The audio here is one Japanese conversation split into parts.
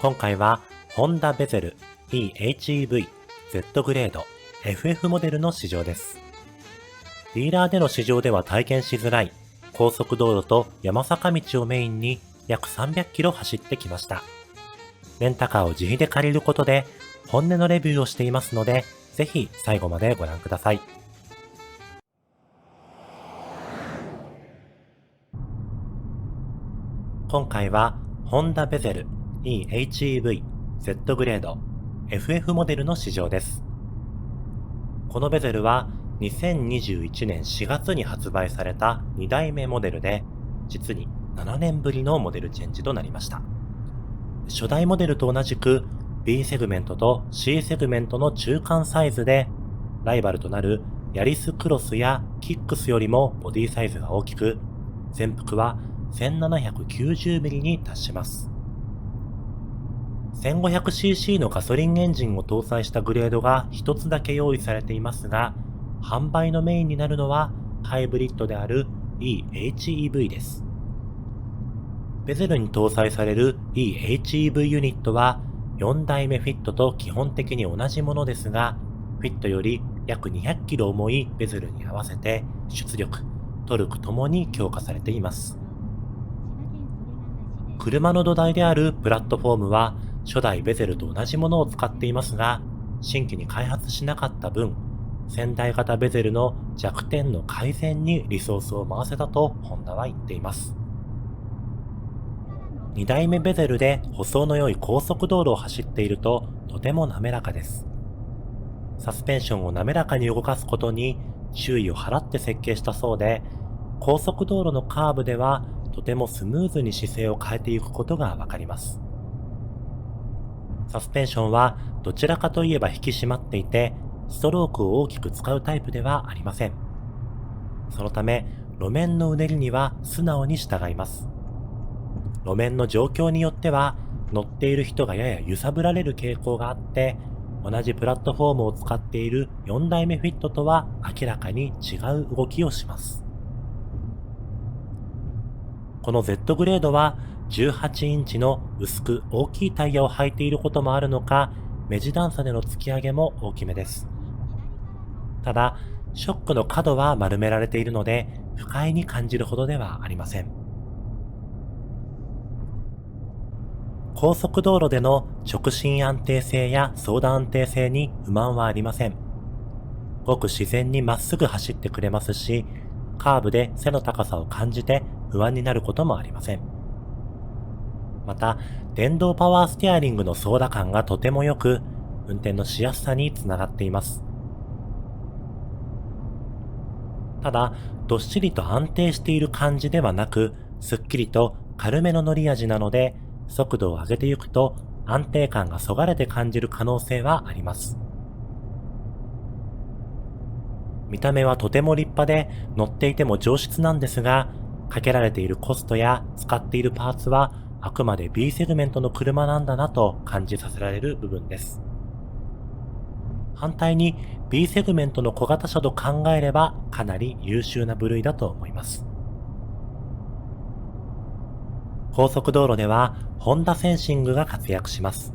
今回はホンダベゼル e:HEV Z グレード FF モデルの試乗です。ディーラーでの試乗では体験しづらい高速道路と山坂道をメインに約300キロ走ってきました。レンタカーを自費で借りることで本音のレビューをしていますので、ぜひ最後までご覧ください。今回はホンダベゼル e:HEV Z グレード FF モデルの試乗です。このベゼルは2021年4月に発売された2代目モデルで、実に7年ぶりのモデルチェンジとなりました。初代モデルと同じく B セグメントと C セグメントの中間サイズで、ライバルとなるヤリスクロスやキックスよりもボディサイズが大きく、全幅は 1790mm に達します。1500cc のガソリンエンジンを搭載したグレードが一つだけ用意されていますが、販売のメインになるのはハイブリッドである e:HEV です。ベゼルに搭載される e:HEV ユニットは4代目フィットと基本的に同じものですが、フィットより約 200kg 重いベゼルに合わせて出力、トルクともに強化されています。車の土台であるプラットフォームは初代ベゼルと同じものを使っていますが、新規に開発しなかった分、先代型ベゼルの弱点の改善にリソースを回せたとホンダは言っています。2代目ベゼルで舗装の良い高速道路を走っているととても滑らかです。サスペンションを滑らかに動かすことに注意を払って設計したそうで、高速道路のカーブではとてもスムーズに姿勢を変えていくことがわかります。サスペンションはどちらかといえば引き締まっていて、ストロークを大きく使うタイプではありません。そのため、路面のうねりには素直に従います。路面の状況によっては、乗っている人がやや揺さぶられる傾向があって、同じプラットフォームを使っている4代目フィットとは明らかに違う動きをします。この Z グレードは18インチの薄く大きいタイヤを履いていることもあるのか、目地段差での突き上げも大きめです。ただ、ショックの角は丸められているので、不快に感じるほどではありません。高速道路での直進安定性や走打安定性に不満はありません。ごく自然にまっすぐ走ってくれますし、カーブで背の高さを感じて不安になることもありません。また、電動パワーステアリングの操舵感がとても良く、運転のしやすさにつながっています。ただ、どっしりと安定している感じではなく、すっきりと軽めの乗り味なので、速度を上げていくと安定感がそがれて感じる可能性はあります。見た目はとても立派で乗っていても上質なんですが、かけられているコストや使っているパーツはあくまで B セグメントの車なんだなと感じさせられる部分です。反対に B セグメントの小型車と考えればかなり優秀な部類だと思います。高速道路ではホンダセンシングが活躍します。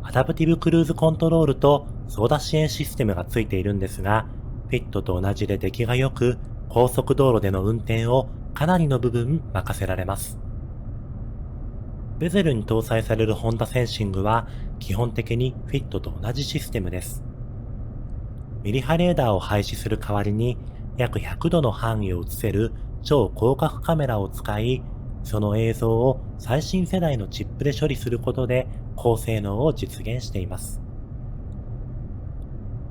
アダプティブクルーズコントロールと操舵支援システムがついているんですが、フィットと同じで出来が良く、高速道路での運転をかなりの部分任せられます。ベゼルに搭載されるホンダセンシングは基本的にフィットと同じシステムです。ミリ波レーダーを廃止する代わりに約100度の範囲を映せる超広角カメラを使い、その映像を最新世代のチップで処理することで高性能を実現しています。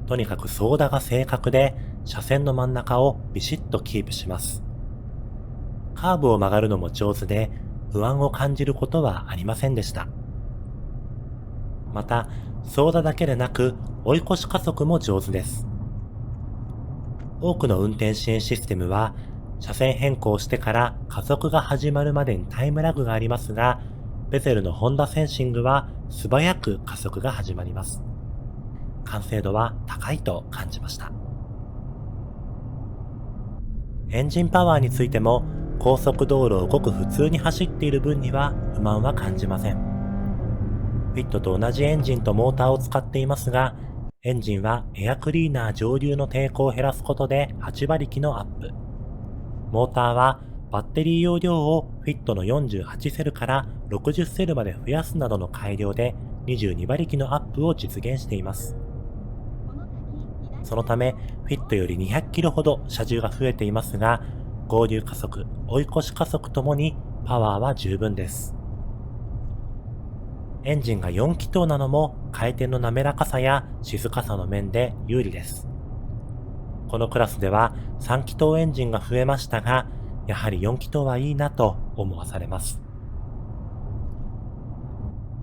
とにかく操舵が正確で、車線の真ん中をビシッとキープします。カーブを曲がるのも上手で、不安を感じることはありませんでした。また、操舵だけでなく、追い越し加速も上手です。多くの運転支援システムは、車線変更してから加速が始まるまでにタイムラグがありますが、ベゼルのホンダセンシングは素早く加速が始まります。完成度は高いと感じました。エンジンパワーについても高速道路をごく普通に走っている分には不満は感じません。フィットと同じエンジンとモーターを使っていますが、エンジンはエアクリーナー上流の抵抗を減らすことで8馬力のアップ。モーターはバッテリー容量をフィットの48セルから60セルまで増やすなどの改良で22馬力のアップを実現しています。そのため、フィットより200キロほど車重が増えていますが、合流加速、追い越し加速ともにパワーは十分です。エンジンが4気筒なのも回転の滑らかさや静かさの面で有利です。このクラスでは3気筒エンジンが増えましたが、やはり4気筒はいいなと思わされます。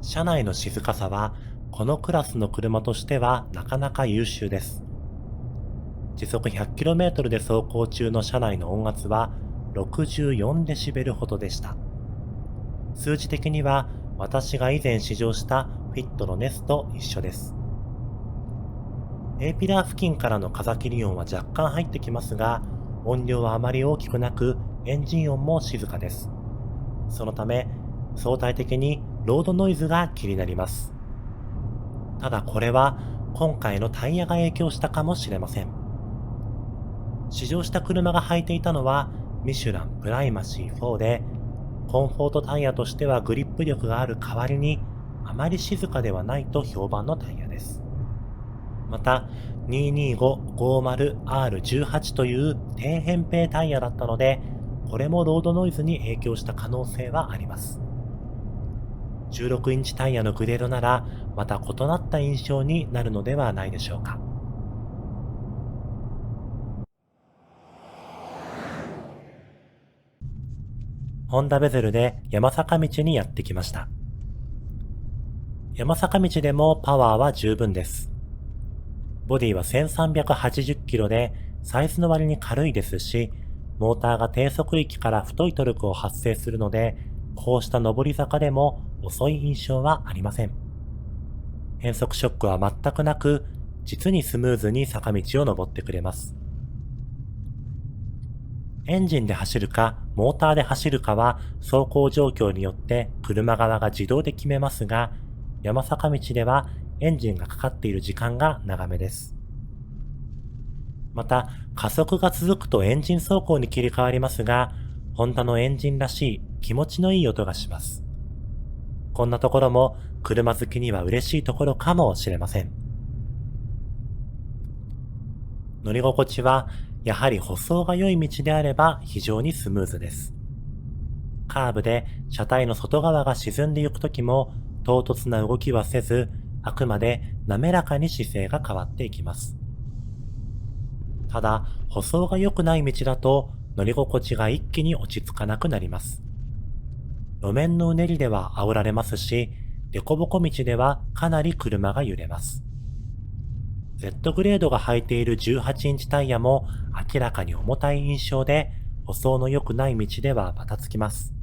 車内の静かさはこのクラスの車としてはなかなか優秀です。時速 100km で走行中の車内の音圧は64デシベルほどでした。数字的には私が以前試乗したフィットのネスと一緒です。A ピラー付近からの風切り音は若干入ってきますが、音量はあまり大きくなく、エンジン音も静かです。そのため、相対的にロードノイズが気になります。ただこれは今回のタイヤが影響したかもしれません。試乗した車が履いていたのはミシュランプライマシー4で、コンフォートタイヤとしてはグリップ力がある代わりにあまり静かではないと評判のタイヤです。また 225-50R18 という低扁平タイヤだったので、これもロードノイズに影響した可能性はあります。16インチタイヤのグレードならまた異なった印象になるのではないでしょうか。ホンダベゼルで山坂道にやってきました。山坂道でもパワーは十分です。ボディは1380キロでサイズの割に軽いですし、モーターが低速域から太いトルクを発生するので、こうした上り坂でも遅い印象はありません。変速ショックは全くなく、実にスムーズに坂道を登ってくれます。エンジンで走るか、モーターで走るかは走行状況によって車側が自動で決めますが、山坂道ではエンジンがかかっている時間が長めです。また、加速が続くとエンジン走行に切り替わりますが、ホンダのエンジンらしい気持ちのいい音がします。こんなところも車好きには嬉しいところかもしれません。乗り心地はやはり舗装が良い道であれば非常にスムーズです。カーブで車体の外側が沈んでいくときも唐突な動きはせず、あくまで滑らかに姿勢が変わっていきます。ただ、舗装が良くない道だと乗り心地が一気に落ち着かなくなります。路面のうねりでは煽られますし、凸凹道ではかなり車が揺れます。Z グレードが履いている18インチタイヤも明らかに重たい印象で、舗装の良くない道ではバタつきます。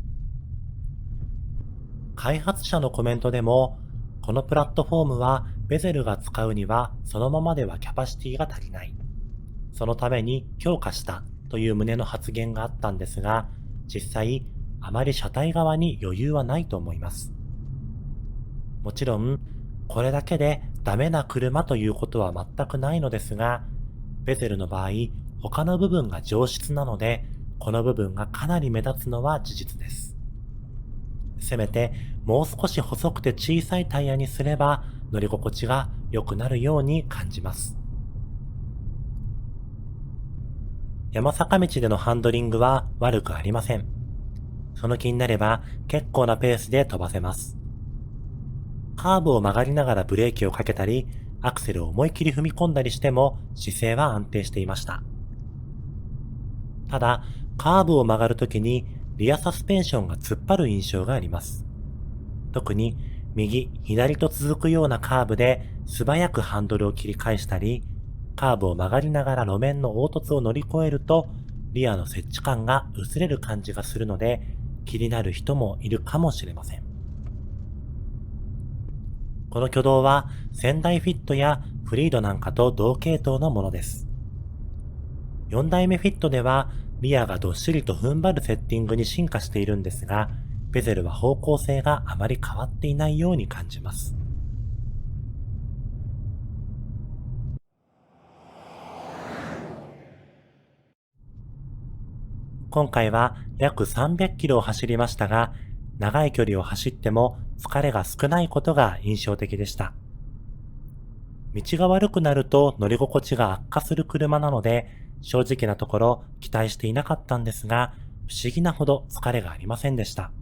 開発者のコメントでも、このプラットフォームはベゼルが使うにはそのままではキャパシティが足りない。そのために強化したという旨の発言があったんですが、実際あまり車体側に余裕はないと思います。もちろん、これだけでダメな車ということは全くないのですが、ベゼルの場合、他の部分が上質なので、この部分がかなり目立つのは事実です。せめてもう少し細くて小さいタイヤにすれば乗り心地が良くなるように感じます。山坂道でのハンドリングは悪くありません。その気になれば結構なペースで飛ばせます。カーブを曲がりながらブレーキをかけたり、アクセルを思い切り踏み込んだりしても姿勢は安定していました。ただ、カーブを曲がるときにリアサスペンションが突っ張る印象があります。特に右、左と続くようなカーブで素早くハンドルを切り返したり、カーブを曲がりながら路面の凹凸を乗り越えると、リアの接地感が薄れる感じがするので、気になる人もいるかもしれません。この挙動は仙台フィットやフリードなんかと同系統のものです。4代目フィットではリアがどっしりと踏ん張るセッティングに進化しているんですが、ベゼルは方向性があまり変わっていないように感じます。今回は約300キロを走りましたが、長い距離を走っても疲れが少ないことが印象的でした。道が悪くなると乗り心地が悪化する車なので、正直なところ期待していなかったんですが、不思議なほど疲れがありませんでした。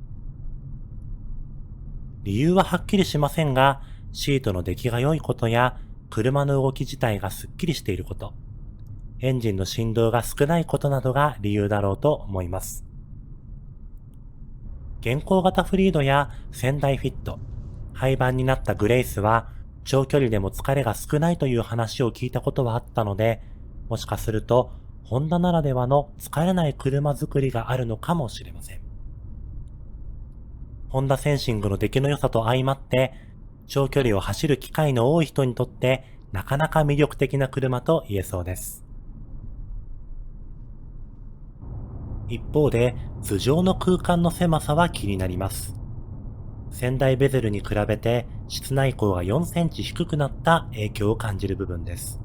理由ははっきりしませんが、シートの出来が良いことや、車の動き自体がスッキリしていること、エンジンの振動が少ないことなどが理由だろうと思います。現行型フリードや仙台フィット、廃盤になったグレイスは、長距離でも疲れが少ないという話を聞いたことはあったので、もしかすると、ホンダならではの疲れない車作りがあるのかもしれません。ホンダセンシングの出来の良さと相まって、長距離を走る機会の多い人にとって、なかなか魅力的な車と言えそうです。一方で、頭上の空間の狭さは気になります。仙台ベゼルに比べて室内高が4センチ低くなった影響を感じる部分です。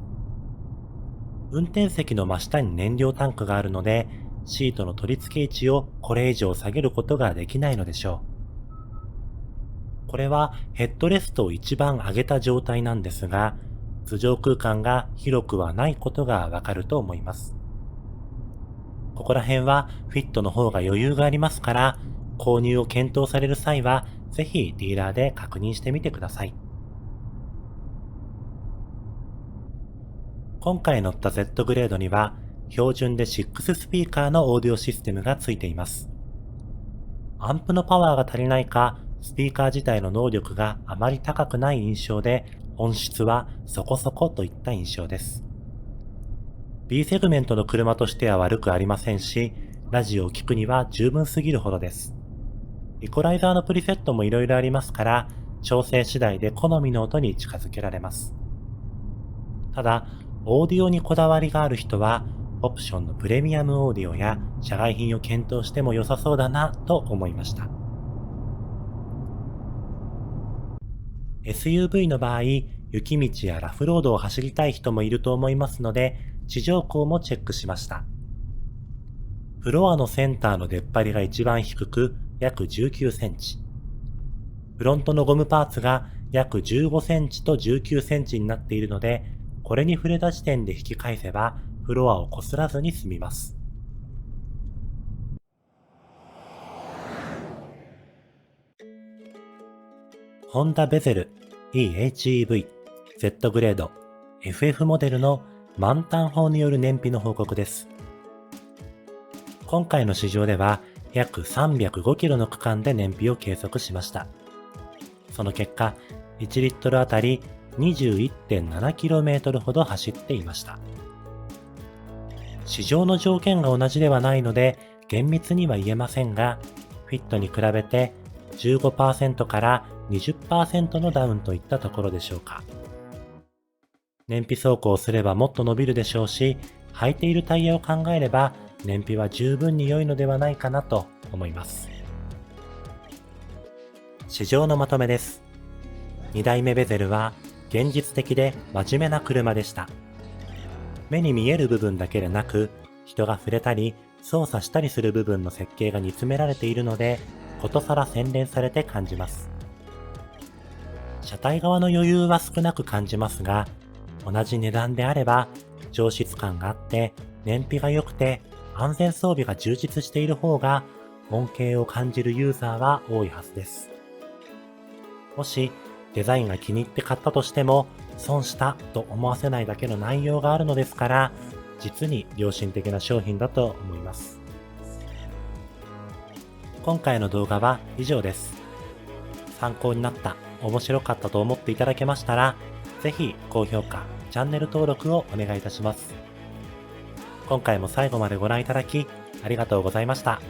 運転席の真下に燃料タンクがあるので、シートの取り付け位置をこれ以上下げることができないのでしょう。これはヘッドレストを一番上げた状態なんですが、頭上空間が広くはないことがわかると思います。ここら辺はフィットの方が余裕がありますから、購入を検討される際は、ぜひディーラーで確認してみてください。今回乗った Z グレードには、標準で6スピーカーのオーディオシステムがついています。アンプのパワーが足りないか、スピーカー自体の能力があまり高くない印象で、音質はそこそこといった印象です。B セグメントの車としては悪くありませんし、ラジオを聴くには十分すぎるほどです。イコライザーのプリセットもいろいろありますから、調整次第で好みの音に近づけられます。ただ、オーディオにこだわりがある人は、オプションのプレミアムオーディオや社外品を検討しても良さそうだなと思いました。SUV の場合、雪道やラフロードを走りたい人もいると思いますので、地上高もチェックしました。フロアのセンターの出っ張りが一番低く、約19センチ。フロントのゴムパーツが約15センチと19センチになっているので、これに触れた時点で引き返せば、フロアを擦らずに済みます。ホンダベゼル eHEV Z グレード FF モデルの満タン砲による燃費の報告です。今回の試乗では約305キロの区間で燃費を計測しました。その結果、1リットルあたり 21.7km ほど走っていました。試乗の条件が同じではないので厳密には言えませんが、フィットに比べて 15% から 20% のダウンといったところでしょうか。燃費走行すればもっと伸びるでしょうし、履いているタイヤを考えれば燃費は十分に良いのではないかなと思います。試乗のまとめです。2代目ベゼルは現実的で真面目な車でした。目に見える部分だけでなく、人が触れたり操作したりする部分の設計が煮詰められているので、ことさら洗練されて感じます。車体側の余裕は少なく感じますが、同じ値段であれば上質感があって燃費が良くて安全装備が充実している方が恩恵を感じるユーザーは多いはずです。もしデザインが気に入って買ったとしても損したと思わせないだけの内容があるのですから、実に良心的な商品だと思います。今回の動画は以上です。参考になった、面白かったと思っていただけましたら、ぜひ高評価、チャンネル登録をお願いいたします。今回も最後までご覧いただきありがとうございました。